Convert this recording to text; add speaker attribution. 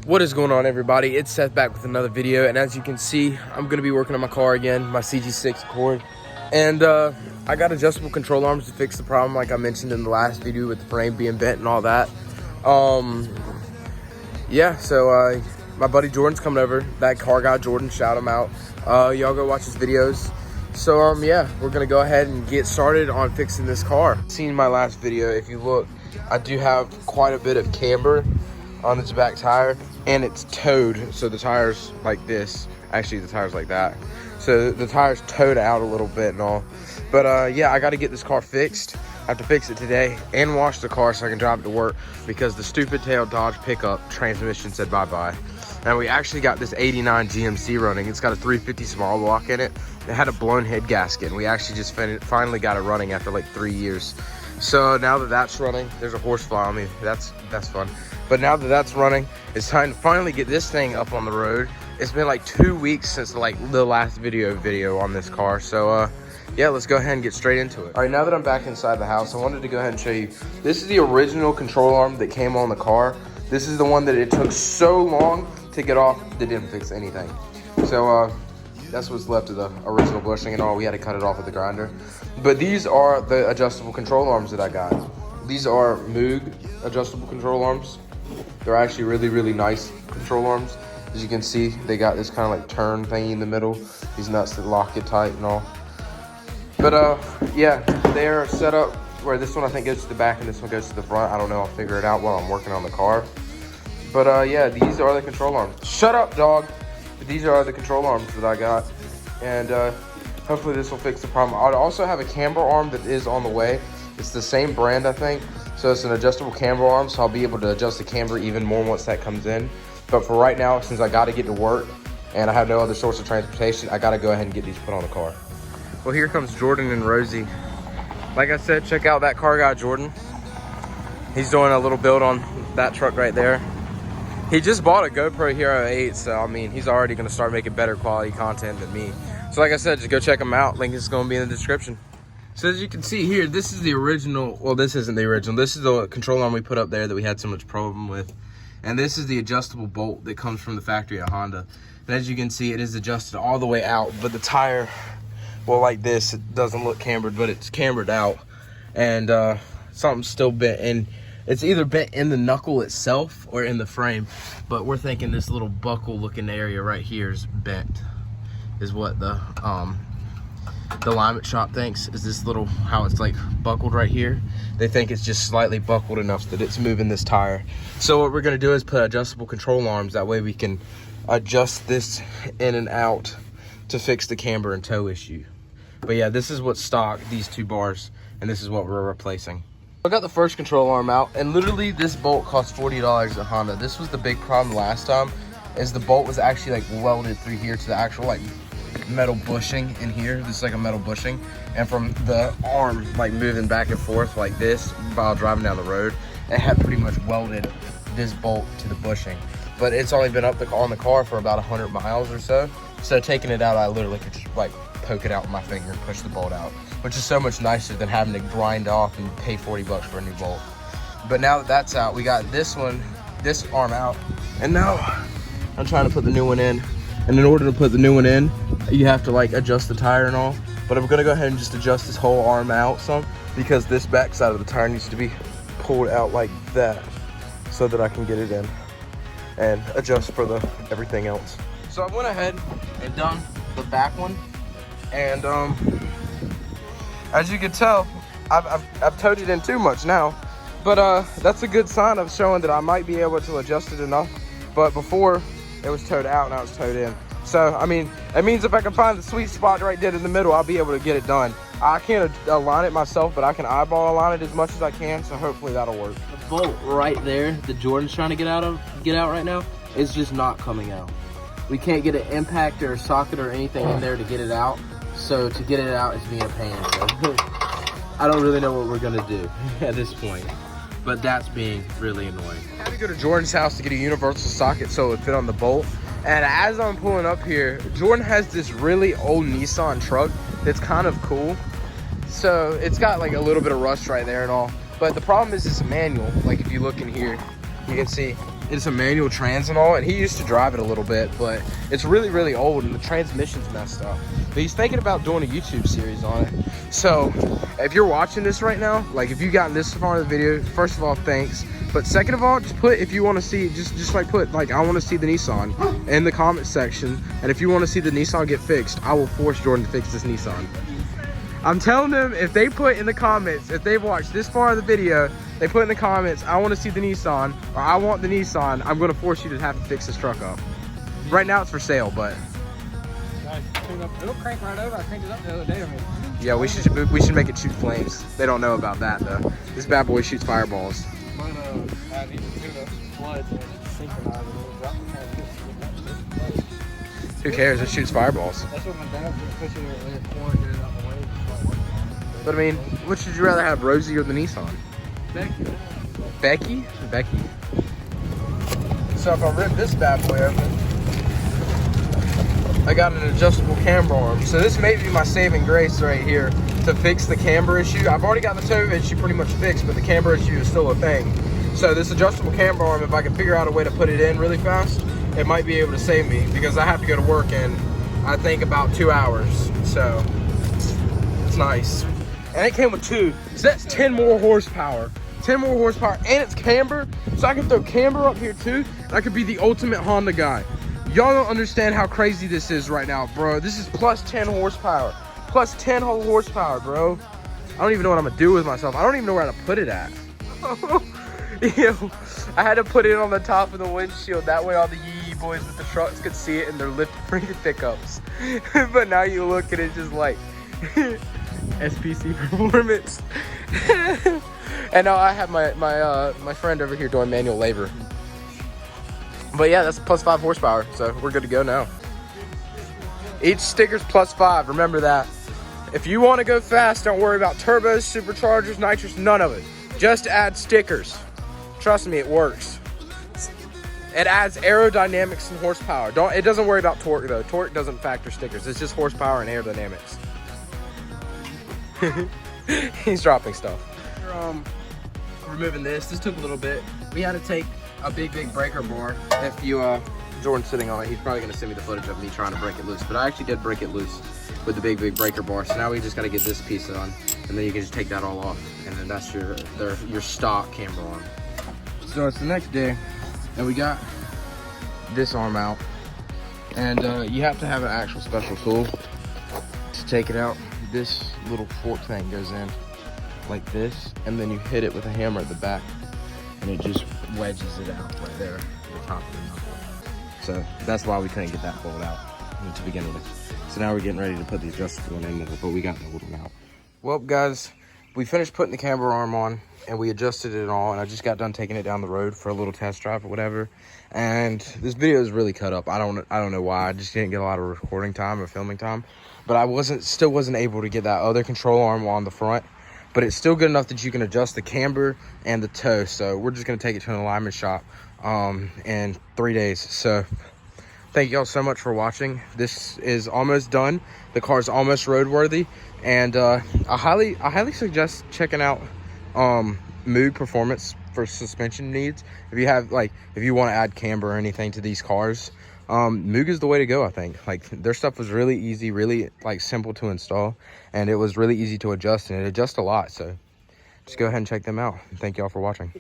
Speaker 1: What is going on, everybody? It's Seth back with another video, and as you can see, I'm going to be working on my car again, my CG6 Accord, and I got adjustable control arms to fix the problem like I mentioned in the last video with the frame being bent and all that. Yeah, so my buddy Jordan's coming over, that car guy Jordan, shout him out. Y'all go watch his videos. So yeah, we're going to go ahead and get started on fixing this car. Seen my last video, if you look, I do have quite a bit of camber on its back tire, and it's towed, so the tire's like this. Actually, the tire's like that, so the tire's towed out a little bit and all. But yeah, I got to get this car fixed. I have to fix it today and wash the car so I can drive it to work, because the stupid tail Dodge pickup transmission said bye-bye. And we actually got this 89 GMC running. It's got a 350 small block in it. It had a blown head gasket, and we actually just finally got it running after like 3 years. So now that that's running, there's a horsefly on me. That's fun. But now that that's running, it's time to finally get this thing up on the road. It's been like 2 weeks since like the last video on this car. So yeah, let's go ahead and get straight into it. All right, now that I'm back inside the house, I wanted to go ahead and show you. This is the original control arm that came on the car. This is the one that it took so long to get off that didn't fix anything. So that's what's left of the original bushing and all. We had to cut it off with the grinder. But these are the adjustable control arms that I got. These are Moog adjustable control arms. They're actually really nice control arms. As you can see, they got this kind of like turn thingy in the middle. These nuts that lock it tight and all. But yeah, they're set up where this one I think goes to the back and this one goes to the front. I don't know, I'll figure it out while I'm working on the car. But yeah, these are the control arms. Shut up, dog. But these are the control arms that I got. And hopefully this will fix the problem. I also have a camber arm that is on the way. It's the same brand, I think. So it's an adjustable camber arm, so I'll be able to adjust the camber even more once that comes in. But for right now, since I got to get to work and I have no other source of transportation, I got to go ahead and get these put on the car. Well, here comes Jordan and Rosie. Like I said, check out that car guy, Jordan. He's doing a little build on that truck right there. He just bought a GoPro Hero 8, so I mean, he's already going to start making better quality content than me. So like I said, just go check him out. Link is going to be in the description. So as you can see here, this is the original, well, this isn't the original. This is the control arm we put up there that we had so much problem with. And this is the adjustable bolt that comes from the factory at Honda. And as you can see, it is adjusted all the way out, but the tire, well, like this, it doesn't look cambered, but it's cambered out. And something's still bent in. It's either bent in the knuckle itself or in the frame, but we're thinking this little buckle looking area right here is bent, is what the alignment shop thinks, is this little, how it's like buckled right here. They think it's just slightly buckled enough that it's moving this tire. So what we're gonna do is put adjustable control arms, that way we can adjust this in and out to fix the camber and toe issue. But yeah, this is what's stock, these two bars, and this is what we're replacing. I got the first control arm out, and literally this bolt cost $40 at Honda. This was the big problem last time, is the bolt was actually like welded through here to the actual like metal bushing in here. This is like a metal bushing, and from the arm like moving back and forth like this while driving down the road, it had pretty much welded this bolt to the bushing. But it's only been up on the car for about 100 miles or so. So taking it out, I literally could just like poke it out with my finger and push the bolt out, which is so much nicer than having to grind off and pay 40 bucks for a new bolt. But now that that's out, we got this arm out, and now I'm trying to put the new one in. And in order to put the new one in, you have to like adjust the tire and all. But I'm gonna go ahead and just adjust this whole arm out some, because this back side of the tire needs to be pulled out like that so that I can get it in and adjust for the everything else. So I went ahead and done the back one, and as you can tell, I've towed it in too much now, but that's a good sign of showing that I might be able to adjust it enough. But before, it was towed out, now it's towed in. So I mean, it means if I can find the sweet spot right dead in the middle, I'll be able to get it done. I can't align it myself, but I can eyeball align it as much as I can, so hopefully that'll work. The bolt right there that Jordan's trying to get out right now is just not coming out. We can't get an impact or a socket or anything in there to get it out. So to get it out is being a pain. So I don't really know what we're gonna do at this point, but that's being really annoying. I had to go to Jordan's house to get a universal socket so it would fit on the bolt. And as I'm pulling up here, Jordan has this really old Nissan truck that's kind of cool. So it's got like a little bit of rust right there and all. But the problem is it's a manual. Like if you look in here, you can see It's a manual trans and all, and he used to drive it a little bit, but it's really, really old and the transmission's messed up. But he's thinking about doing a YouTube series on it. So if you're watching this right now, like if you've gotten this far in the video, first of all, thanks. But second of all, just put, if you want to see, just like put, like, I want to see the Nissan in the comment section. And if you want to see the Nissan get fixed, I will force Jordan to fix this Nissan. I'm telling them, if they put in the comments, if they've watched this far of the video, they put in the comments, I want to see the Nissan, or I want the Nissan, I'm going to force you to have to fix this truck up. Right now it's for sale, but...
Speaker 2: It'll crank right over. I cranked it up the other day.
Speaker 1: Yeah, we should make it shoot flames. They don't know about that, though. This bad boy shoots fireballs.
Speaker 2: I need to do the floods and synchronize it. It'll drop the transmission.
Speaker 1: Who cares? It shoots fireballs.
Speaker 2: That's what my dad's going to push it over there for and get it out the way.
Speaker 1: But I mean, which would you rather have, Rosie or the Nissan?
Speaker 2: Becky.
Speaker 1: Becky? Becky. So if I rip this bad boy open, I got an adjustable camber arm. So this may be my saving grace right here to fix the camber issue. I've already got the toe issue pretty much fixed, but the camber issue is still a thing. So this adjustable camber arm, if I can figure out a way to put it in really fast, it might be able to save me, because I have to go to work in, I think, about 2 hours. So it's nice. And it came with 2, so that's 10 more horsepower. 10 more horsepower, and it's camber, so I can throw camber up here too, and I could be the ultimate Honda guy. Y'all don't understand how crazy this is right now, bro. This is plus 10 horsepower. Plus 10 whole horsepower, bro. I don't even know what I'm gonna do with myself. I don't even know where to put it at. Ew. I had to put it on the top of the windshield. That way all the yee boys with the trucks could see it and their lift freaking pickups. But now you look at it just like SPC performance. And now I have my friend over here doing manual labor. But yeah, that's plus 5 horsepower, so we're good to go now. Each sticker's plus 5, remember that. If you want to go fast, don't worry about turbos, superchargers, nitrous, none of it. Just add stickers. Trust me, it works. It adds aerodynamics and horsepower. It doesn't worry about torque though. Torque doesn't factor stickers. It's just horsepower and aerodynamics. He's dropping stuff. Removing this took a little bit. We had to take a big breaker bar. If you Jordan's sitting on it, he's probably gonna send me the footage of me trying to break it loose, but I actually did break it loose with the big breaker bar. So now we just got to get this piece on, and then you can just take that all off, and then that's your stock camber arm. So it's the next day, and we got this arm out, and you have to have an actual special tool to take it out. This little fork thing goes in like this, and then you hit it with a hammer at the back, and it just wedges it out right there at the top of the knuckle. So that's why we couldn't get that pulled out to begin with. So now we're getting ready to put the adjustable one in with it, but we got the old one out. Well, guys, we finished putting the camber arm on, and we adjusted it all, and I just got done taking it down the road for a little test drive or whatever. And this video is really cut up. I don't know why. I just didn't get a lot of recording time or filming time, but I still wasn't able to get that other control arm on the front. But it's still good enough that you can adjust the camber and the toe. So we're just gonna take it to an alignment shop in 3 days. So thank y'all so much for watching. This is almost done. The car's almost roadworthy, and I highly suggest checking out Moog Performance for suspension needs. If you want to add camber or anything to these cars, Moog is the way to go. I think their stuff was really easy, really simple to install, and it was really easy to adjust, and it adjusts a lot. So just go ahead and check them out. Thank y'all for watching.